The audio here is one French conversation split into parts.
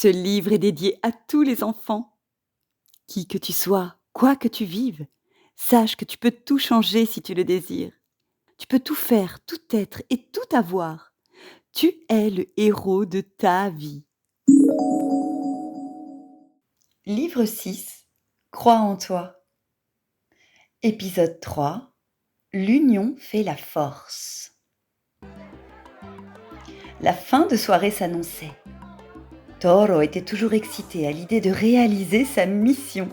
Ce livre est dédié à tous les enfants. Qui que tu sois, quoi que tu vives, sache que tu peux tout changer si tu le désires. Tu peux tout faire, tout être et tout avoir. Tu es le héros de ta vie. Livre 6. Crois en toi. Épisode 3. L'union fait la force. La fin de soirée s'annonçait. Toro était toujours excité à l'idée de réaliser sa mission,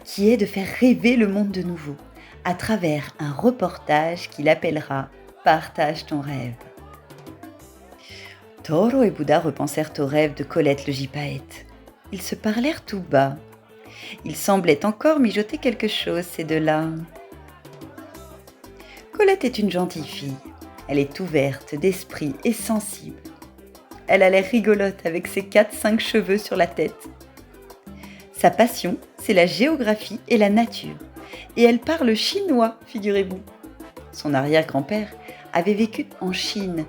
qui est de faire rêver le monde de nouveau, à travers un reportage qu'il appellera « Partage ton rêve ». Toro et Bouddha repensèrent au rêve de Colette le gypaète. Ils se parlèrent tout bas. Ils semblaient encore mijoter quelque chose, ces deux-là. Colette est une gentille fille. Elle est ouverte d'esprit et sensible. Elle a l'air rigolote avec ses 4-5 cheveux sur la tête. Sa passion, c'est la géographie et la nature. Et elle parle chinois, figurez-vous. Son arrière-grand-père avait vécu en Chine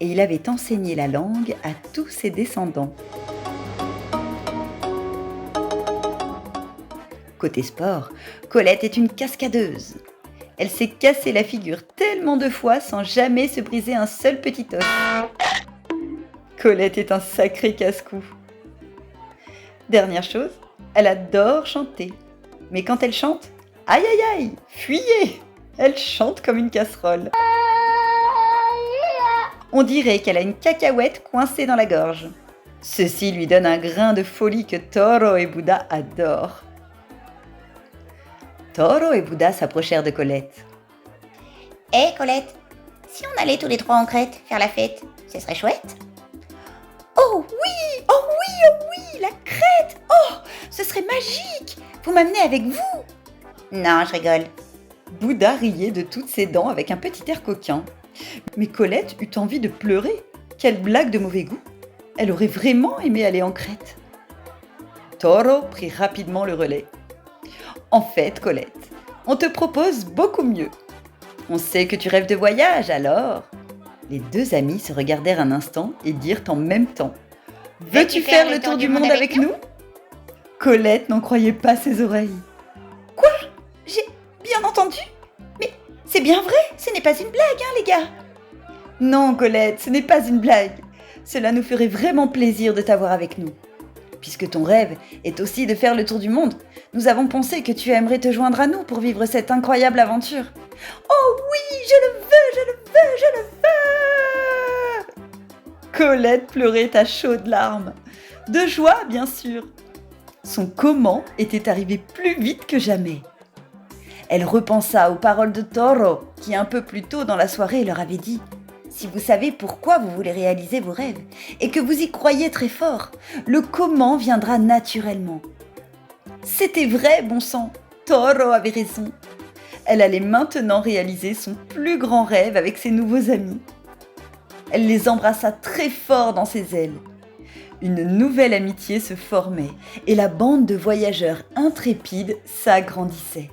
et il avait enseigné la langue à tous ses descendants. Côté sport, Colette est une cascadeuse. Elle s'est cassé la figure tellement de fois sans jamais se briser un seul petit os. Colette est un sacré casse-cou. Dernière chose, elle adore chanter. Mais quand elle chante, aïe aïe aïe, fuyez! Elle chante comme une casserole. On dirait qu'elle a une cacahuète coincée dans la gorge. Ceci lui donne un grain de folie que Toro et Bouddha adorent. Toro et Bouddha s'approchèrent de Colette. Hé Colette, si on allait tous les trois en Crète faire la fête, ce serait chouette? Oh oui, oh oui, oh oui, la Crète! Oh, ce serait magique! Vous m'amenez avec vous? Non, je rigole. Bouddha riait de toutes ses dents avec un petit air coquin. Mais Colette eut envie de pleurer. Quelle blague de mauvais goût! Elle aurait vraiment aimé aller en Crète. Toro prit rapidement le relais. En fait, Colette, on te propose beaucoup mieux. On sait que tu rêves de voyage, alors? Les deux amis se regardèrent un instant et dirent en même temps « Veux-tu faire le tour du monde avec nous ?» Colette n'en croyait pas ses oreilles. « Quoi? J'ai bien entendu? Mais c'est bien vrai, ce n'est pas une blague, hein, les gars ?» Non, Colette, ce n'est pas une blague. Cela nous ferait vraiment plaisir de t'avoir avec nous. Puisque ton rêve est aussi de faire le tour du monde, nous avons pensé que tu aimerais te joindre à nous pour vivre cette incroyable aventure. Oh oui, je le veux, je le veux, je le veux! Colette pleurait à chaudes larmes. De joie, bien sûr. Son comment était arrivé plus vite que jamais. Elle repensa aux paroles de Toro, qui un peu plus tôt dans la soirée leur avait dit « Si vous savez pourquoi vous voulez réaliser vos rêves et que vous y croyez très fort, le comment viendra naturellement. » C'était vrai, bon sang, Toro avait raison. Elle allait maintenant réaliser son plus grand rêve avec ses nouveaux amis. Elle les embrassa très fort dans ses ailes. Une nouvelle amitié se formait et la bande de voyageurs intrépides s'agrandissait.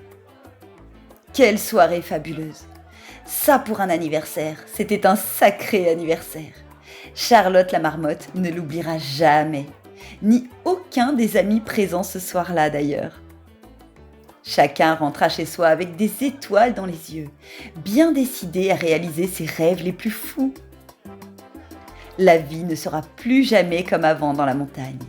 Quelle soirée fabuleuse! Ça pour un anniversaire, c'était un sacré anniversaire. Charlotte la marmotte ne l'oubliera jamais, ni aucun des amis présents ce soir-là d'ailleurs. Chacun rentra chez soi avec des étoiles dans les yeux, bien décidé à réaliser ses rêves les plus fous. La vie ne sera plus jamais comme avant dans la montagne.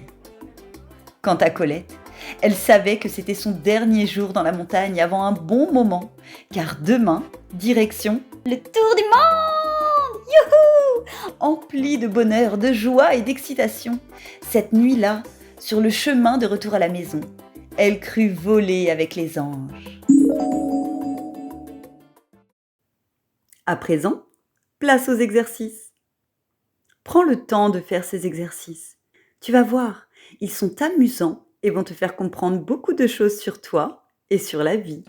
Quant à Colette, elle savait que c'était son dernier jour dans la montagne avant un bon moment, car demain, direction Le tour du monde! Youhou! Emplie de bonheur, de joie et d'excitation, cette nuit-là, sur le chemin de retour à la maison, elle crut voler avec les anges. À présent, place aux exercices. Prends le temps de faire ces exercices. Tu vas voir, ils sont amusants et vont te faire comprendre beaucoup de choses sur toi et sur la vie.